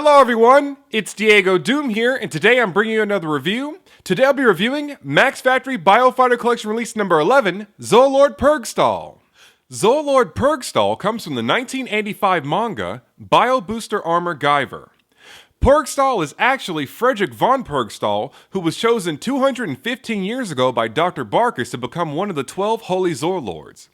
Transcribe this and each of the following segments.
Hello everyone, it's DiegoDoom here, and today I'm bringing you another review. Today I'll be reviewing Max Factory Biofighter Collection release number 11, Zoalord Pluqsthal. Zoalord Pluqsthal comes from the 1985 manga, Bio Booster Armor Guyver. Pluqsthal is actually Frederick von Pluqsthal, who was chosen 215 years ago by Dr. Barkus to become one of the 12 Holy Zoalords.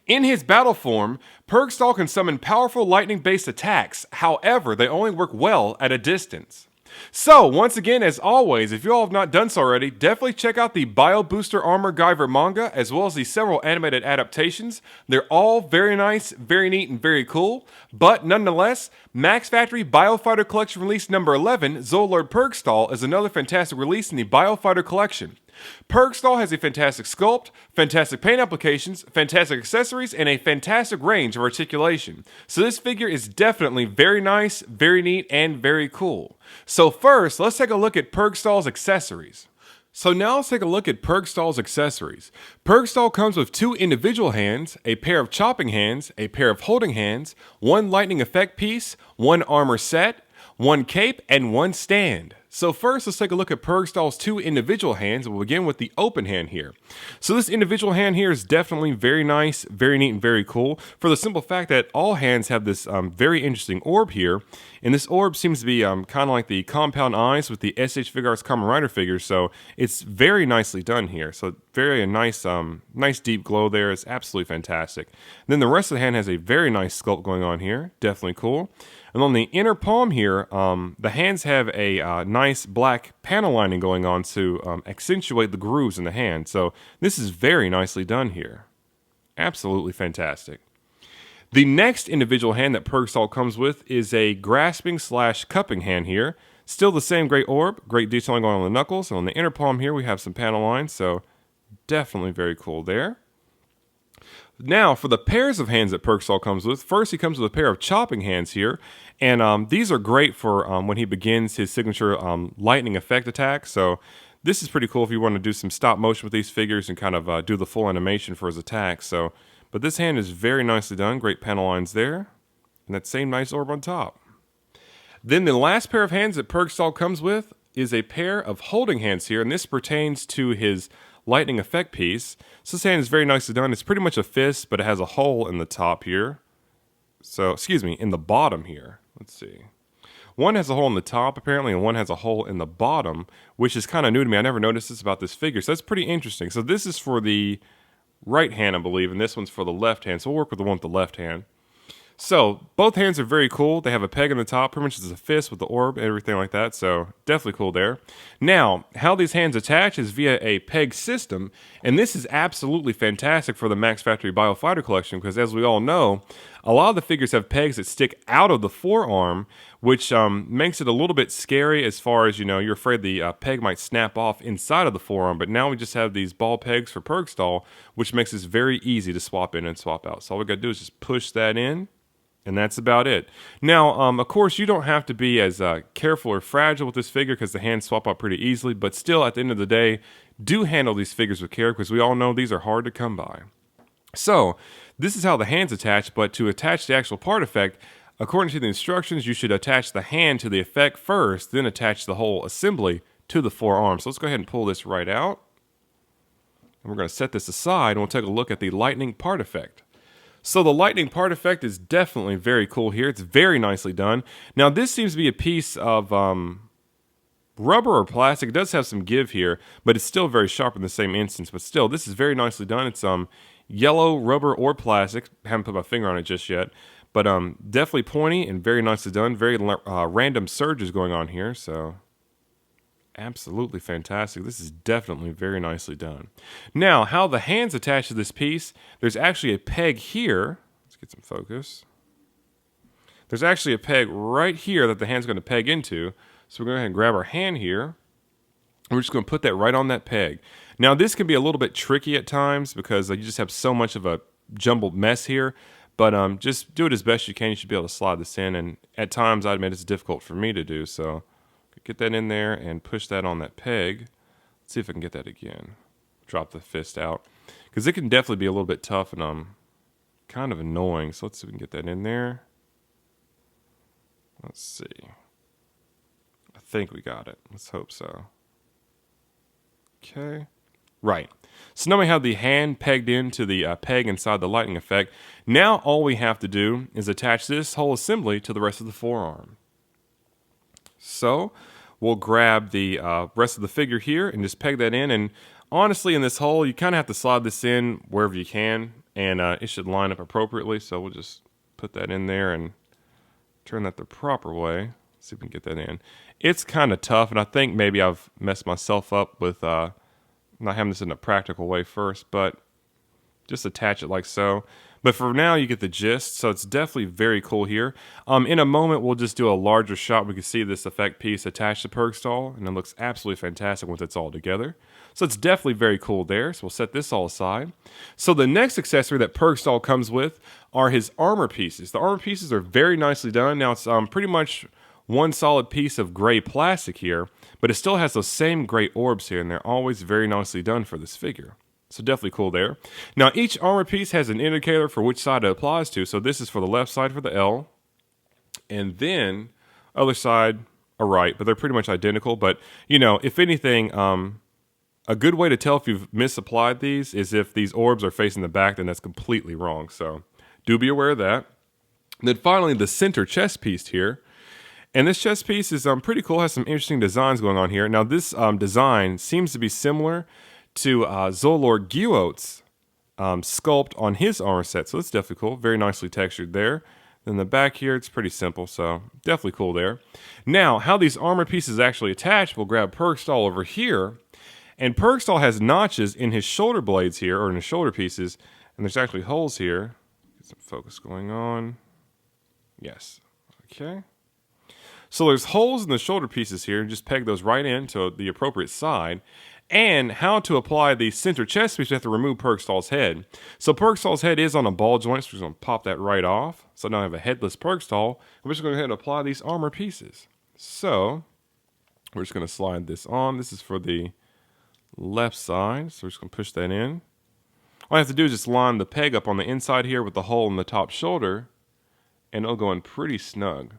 In his battle form, Pluqsthal can summon powerful lightning-based attacks, however, they only work well at a distance. So, once again, as always, if you all have not done so already, definitely check out the Bio Booster Armor Guyver manga, as well as the several animated adaptations. They're all very nice, very neat, and very cool, but nonetheless, Max Factory Biofighter Collection release number 11, Zoalord Pluqsthal, is another fantastic release in the Biofighter Collection. Pluqsthal has a fantastic sculpt, fantastic paint applications, fantastic accessories, and a fantastic range of articulation. So this figure is definitely very nice, very neat, and very cool. So first, let's take a look at Pluqsthal's accessories. So now let's take a look at Pluqsthal's accessories. Pluqsthal comes with 2 individual hands, a pair of chopping hands, a pair of holding hands, 1 lightning effect piece, 1 armor set, 1 cape, and 1 stand. So first, let's take a look at Pluqsthal's 2 individual hands. We'll begin with the open hand here. So this individual hand here is definitely very nice, very neat, and very cool, for the simple fact that all hands have this very interesting orb here, and this orb seems to be kind of like the compound eyes with the SH Figuarts Kamen Rider figures, so it's very nicely done here. So very nice, nice deep glow there. It's absolutely fantastic. And then the rest of the hand has a very nice sculpt going on here, definitely cool. And on the inner palm here, the hands have a nice black panel lining going on to accentuate the grooves in the hand. So this is very nicely done here. Absolutely fantastic. The next individual hand that Pluqsthal comes with is a grasping / cupping hand here. Still the same great orb, great detailing going on the knuckles. And on the inner palm here, we have some panel lines, so definitely very cool there. Now, for the pairs of hands that Pluqsthal comes with, first he comes with a pair of chopping hands here, and these are great for when he begins his signature lightning effect attack, so this is pretty cool if you want to do some stop motion with these figures and kind of do the full animation for his attack. So, but this hand is very nicely done, great panel lines there, and that same nice orb on top. Then the last pair of hands that Pluqsthal comes with is a pair of holding hands here, and this pertains to his lightning effect piece. So this hand is very nicely done. It's pretty much a fist, but it has a hole in the top here. So, excuse me, in the bottom here. Let's see. One has a hole in the top, apparently, and one has a hole in the bottom, which is kind of new to me. I never noticed this about this figure, so that's pretty interesting. So this is for the right hand, I believe, and this one's for the left hand. So we'll work with the one with the left hand. So, both hands are very cool. They have a peg in the top, pretty much as a fist with the orb and everything like that, so definitely cool there. Now, how these hands attach is via a peg system, and this is absolutely fantastic for the Max Factory Biofighter Collection, because as we all know, a lot of the figures have pegs that stick out of the forearm, which makes it a little bit scary as far as, you know, you're afraid the peg might snap off inside of the forearm, but now we just have these ball pegs for Pluqsthal, which makes this very easy to swap in and swap out. So all we gotta do is just push that in, and that's about it. Now, of course, you don't have to be as careful or fragile with this figure because the hands swap out pretty easily, but still, at the end of the day, do handle these figures with care because we all know these are hard to come by. So, this is how the hands attach, but to attach the actual part effect, according to the instructions, you should attach the hand to the effect first, then attach the whole assembly to the forearm. So let's go ahead and pull this right out. And we're going to set this aside, and we'll take a look at the lightning part effect. So the lightning part effect is definitely very cool here. It's very nicely done. Now this seems to be a piece of rubber or plastic. It does have some give here, but it's still very sharp in the same instance. But still, this is very nicely done. It's yellow rubber or plastic. I haven't put my finger on it just yet. But definitely pointy and very nicely done. Very random surges going on here. So absolutely fantastic. This is definitely very nicely done. Now, how the hands attach to this piece, there's actually a peg here. Let's get some focus. There's actually a peg right here that the hand's going to peg into. So we're going to go ahead and grab our hand here. And we're just going to put that right on that peg. Now, this can be a little bit tricky at times because you just have so much of a jumbled mess here. But just do it as best you can. You should be able to slide this in. And at times, I admit it's difficult for me to do, so get that in there and push that on that peg. Let's see if I can get that again. Drop the fist out. Because it can definitely be a little bit tough and kind of annoying. So let's see if we can get that in there. Let's see. think we got it. Let's hope so. Okay. Right. So now we have the hand pegged into the peg inside the lightning effect. Now all we have to do is attach this whole assembly to the rest of the forearm. So we'll grab the rest of the figure here and just peg that in. And honestly, in this hole, you kind of have to slide this in wherever you can, and it should line up appropriately. So we'll just put that in there and turn that the proper way. See if we can get that in. It's kind of tough, and I think maybe I've messed myself up with not having this in a practical way first, but just attach it like so. But for now, you get the gist, so it's definitely very cool here. In a moment, we'll just do a larger shot. We can see this effect piece attached to Pluqsthal, and it looks absolutely fantastic once it's all together. So it's definitely very cool there, so we'll set this all aside. So the next accessory that Pluqsthal comes with are his armor pieces. The armor pieces are very nicely done. Now, it's pretty much one solid piece of gray plastic here, but it still has those same gray orbs here, and they're always very nicely done for this figure. So definitely cool there. Now each armor piece has an indicator for which side it applies to. So this is for the left side for the L, and then other side a right, but they're pretty much identical. But you know, if anything, a good way to tell if you've misapplied these is if these orbs are facing the back, then that's completely wrong. So do be aware of that. And then finally, the center chest piece here. And this chest piece is pretty cool, has some interesting designs going on here. Now this design seems to be similar to Zoalord Pluqsthal sculpt on his armor set. So that's definitely cool, very nicely textured there. Then the back here, it's pretty simple, so definitely cool there. Now, how these armor pieces actually attach, we'll grab Pluqsthal over here. And Pluqsthal has notches in his shoulder blades here, or in his shoulder pieces. And there's actually holes here. Get some focus going on. Yes, okay. So there's holes in the shoulder pieces here, just peg those right into the appropriate side. And how to apply the center chest piece, we have to remove Pluqsthal's head. So Pluqsthal's head is on a ball joint, so we're just going to pop that right off. So now I have a headless Pluqsthal. We're just going to go ahead and apply these armor pieces. So we're just going to slide this on. This is for the left side, so we're just going to push that in. All I have to do is just line the peg up on the inside here with the hole in the top shoulder, and it'll go in pretty snug.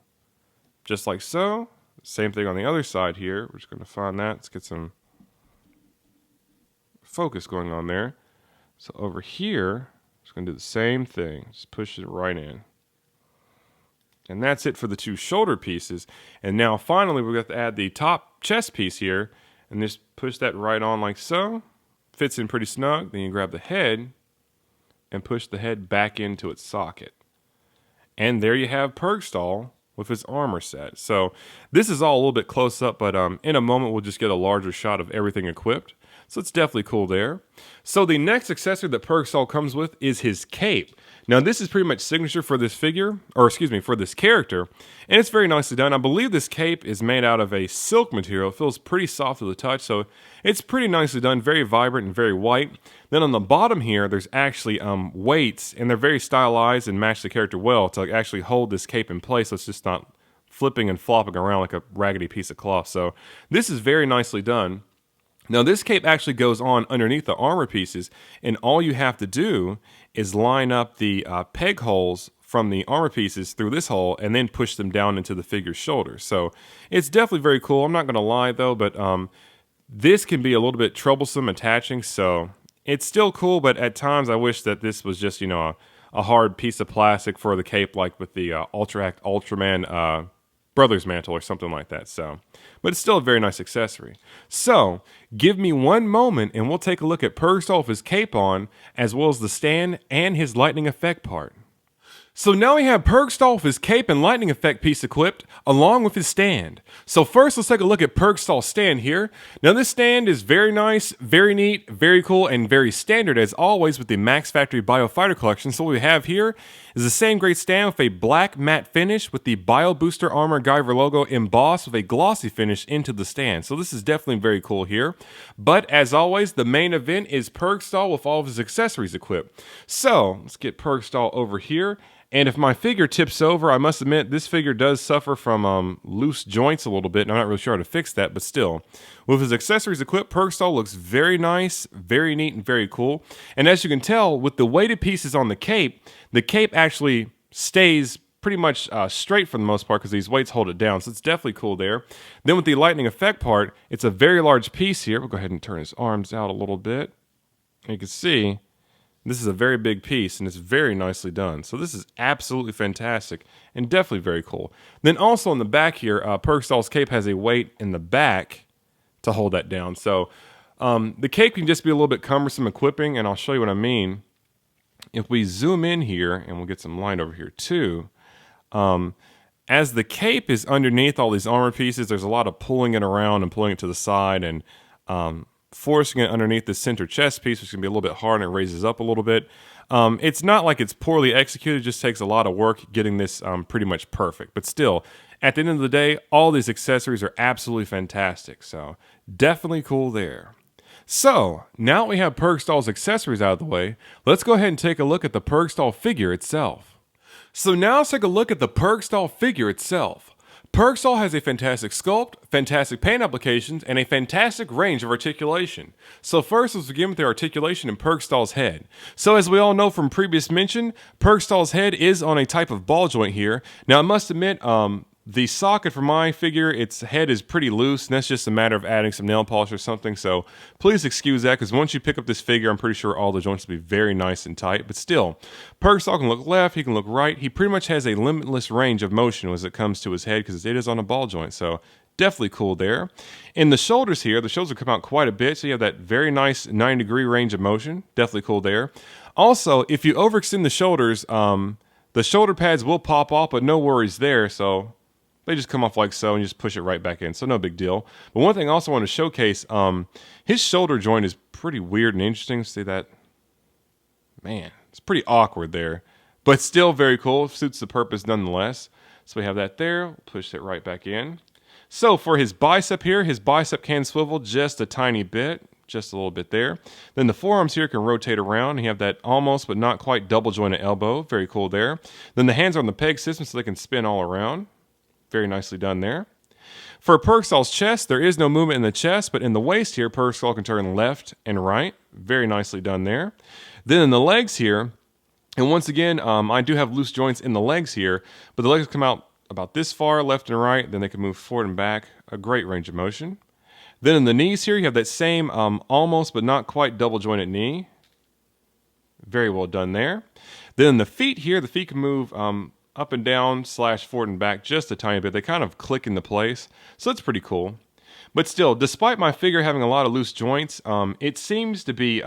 Just like so. Same thing on the other side here. We're just going to find that. Let's get some focus going on there. So over here, just going to do the same thing. Just push it right in. And that's it for the two shoulder pieces. And now finally, we're going to add the top chest piece here. And just push that right on like so. Fits in pretty snug. Then you grab the head and push the head back into its socket. And there you have Pluqsthal with his armor set. So this is all a little bit close up, but in a moment we'll just get a larger shot of everything equipped. So it's definitely cool there. So the next accessory that Pluqsthal comes with is his cape. Now this is pretty much signature for this figure, or excuse me, for this character, and it's very nicely done. I believe this cape is made out of a silk material. It feels pretty soft to the touch, so it's pretty nicely done, very vibrant and very white. Then on the bottom here, there's actually weights, and they're very stylized and match the character well to actually hold this cape in place, so it's just not flipping and flopping around like a raggedy piece of cloth. So this is very nicely done. Now this cape actually goes on underneath the armor pieces, and all you have to do is line up the peg holes from the armor pieces through this hole and then push them down into the figure's shoulders. So it's definitely very cool. I'm not going to lie though, but this can be a little bit troublesome attaching, so it's still cool, but at times I wish that this was just, you know, a hard piece of plastic for the cape, like with the Ultraman Brothers mantle or something like that. So, but it's still a very nice accessory. So give me one moment and we'll take a look at Pluqsthal with his cape on, as well as the stand and his lightning effect part. So now we have Pluqsthal with his cape and lightning effect piece equipped, along with his stand. So first, let's take a look at Pluqsthal's stand here. Now this stand is very nice, very neat, very cool, and very standard as always with the Max Factory Biofighter collection. So what we have here is the same great stand with a black matte finish with the Bio Booster Armor Guyver logo embossed with a glossy finish into the stand. So this is definitely very cool here. But as always, the main event is Pluqsthal with all of his accessories equipped. So let's get Pluqsthal over here. And if my figure tips over, I must admit this figure does suffer from loose joints a little bit, and I'm not really sure how to fix that, but still. With his accessories equipped, Pluqsthal looks very nice, very neat, and very cool. And as you can tell, with the weighted pieces on the cape actually stays pretty much straight for the most part because these weights hold it down. So it's definitely cool there. Then with the lightning effect part, it's a very large piece here. We'll go ahead and turn his arms out a little bit. And you can see this is a very big piece and it's very nicely done. So this is absolutely fantastic and definitely very cool. Then also in the back here, Pluqshthal's cape has a weight in the back to hold that down. So the cape can just be a little bit cumbersome equipping, and I'll show you what I mean. If we zoom in here, and we'll get some light over here too, as the cape is underneath all these armor pieces, there's a lot of pulling it around and pulling it to the side and forcing it underneath the center chest piece, which can be a little bit hard and it raises up a little bit. It's not like it's poorly executed, it just takes a lot of work getting this pretty much perfect. But still, at the end of the day, all these accessories are absolutely fantastic. So definitely cool there. So, now that we have Pluqshthal's accessories out of the way, let's go ahead and take a look at the Pluqsthal figure itself. So now let's take a look at the Pluqsthal figure itself. Pluqsthal has a fantastic sculpt, fantastic paint applications, and a fantastic range of articulation. So first, let's begin with the articulation in Pluqshthal's head. So as we all know from previous mention, Pluqshthal's head is on a type of ball joint here. Now I must admit, the socket for my figure, its head is pretty loose, and that's just a matter of adding some nail polish or something, so please excuse that, because once you pick up this figure, I'm pretty sure all the joints will be very nice and tight, but still, Pluqsthal can look left, he can look right, he pretty much has a limitless range of motion as it comes to his head, because it is on a ball joint, so definitely cool there. In the shoulders here, the shoulders will come out quite a bit, so you have that very nice 90-degree range of motion, definitely cool there. Also, if you overextend the shoulders, the shoulder pads will pop off, but no worries there, so they just come off like so and you just push it right back in, so no big deal. But one thing I also want to showcase, his shoulder joint is pretty weird and interesting. See that? Man, it's pretty awkward there, but still very cool. Suits the purpose nonetheless. So we have that there. Push it right back in. So for his bicep here, his bicep can swivel just a tiny bit, just a little bit there. Then the forearms here can rotate around. You have that almost but not quite double jointed elbow. Very cool there. Then the hands are on the peg system so they can spin all around. Very nicely done there. For Pluqshthal's chest, there is no movement in the chest, but in the waist here, Pluqsthal can turn left and right. Very nicely done there. Then in the legs here, and once again, I do have loose joints in the legs here, but the legs come out about this far, left and right, then they can move forward and back. A great range of motion. Then in the knees here, you have that same almost but not quite double jointed knee. Very well done there. Then in the feet here, the feet can move up and down / forward and back just a tiny bit. They kind of click into place, so it's pretty cool. But still, despite my figure having a lot of loose joints, it seems to be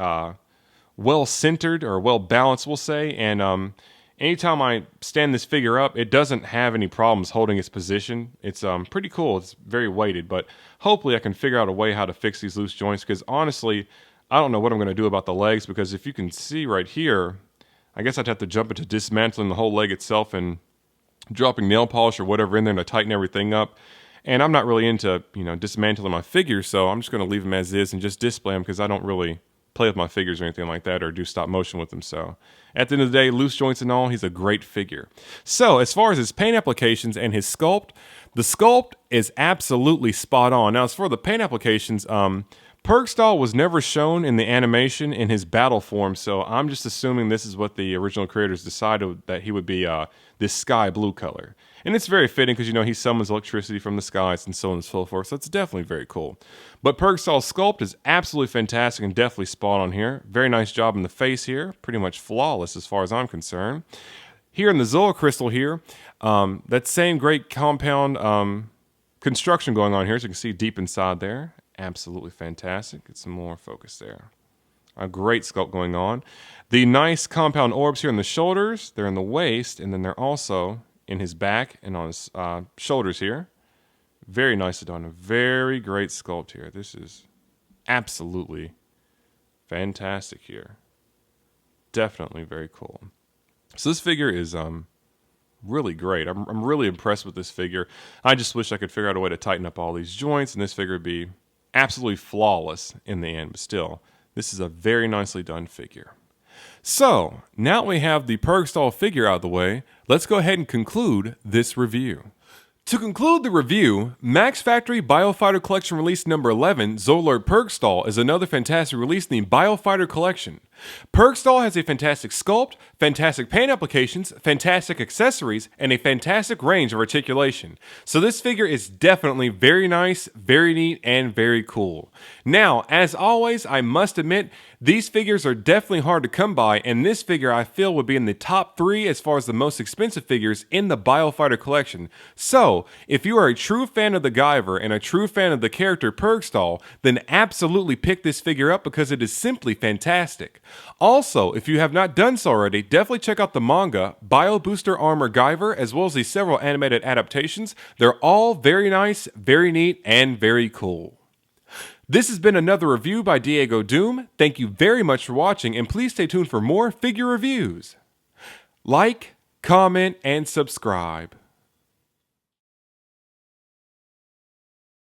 well centered or well balanced, we'll say, and anytime I stand this figure up, it doesn't have any problems holding its position. It's pretty cool. It's very weighted, but hopefully I can figure out a way how to fix these loose joints, because honestly, I don't know what I'm going to do about the legs, because if you can see right here, I guess I'd have to jump into dismantling the whole leg itself and dropping nail polish or whatever in there to tighten everything up. And I'm not really into, dismantling my figures, so I'm just going to leave them as is and just display them, because I don't really play with my figures or anything like that or do stop motion with them. So at the end of the day, loose joints and all, he's a great figure. So as far as his paint applications and his sculpt, the sculpt is absolutely spot on. Now as for the paint applications, Pluqsthal was never shown in the animation in his battle form, so I'm just assuming this is what the original creators decided, that he would be this sky blue color. And it's very fitting because, he summons electricity from the skies and so on and so forth, so it's definitely very cool. But Pluqsthal's sculpt is absolutely fantastic and definitely spot on here. Very nice job in the face here, pretty much flawless as far as I'm concerned. Here in the Zoalord crystal here, that same great compound construction going on here, as you can see deep inside there. Absolutely fantastic. Get some more focus there. A great sculpt going on. The nice compound orbs here in the shoulders, they're in the waist, and then they're also in his back and on his shoulders here. Very nicely done. A very great sculpt here. This is absolutely fantastic here. Definitely very cool. So this figure is really great. I'm really impressed with this figure. I just wish I could figure out a way to tighten up all these joints, and this figure would be absolutely flawless in the end, but still, this is a very nicely done figure. So, now that we have the Pluqsthal figure out of the way, let's go ahead and conclude this review. To conclude the review, Max Factory Biofighter Collection Release number 11, Zoalord Pluqsthal, is another fantastic release in the Biofighter Collection. Pluqsthal has a fantastic sculpt, fantastic paint applications, fantastic accessories, and a fantastic range of articulation. So this figure is definitely very nice, very neat, and very cool. Now, as always, I must admit, these figures are definitely hard to come by, and this figure I feel would be in the top 3 as far as the most expensive figures in the Biofighter collection. So, if you are a true fan of the Guyver and a true fan of the character Pluqsthal, then absolutely pick this figure up because it is simply fantastic. Also, if you have not done so already, definitely check out the manga, Bio Booster Armor Guyver, as well as the several animated adaptations. They're all very nice, very neat, and very cool. This has been another review by DiegoDoom. Thank you very much for watching, and please stay tuned for more figure reviews. Like, comment, and subscribe.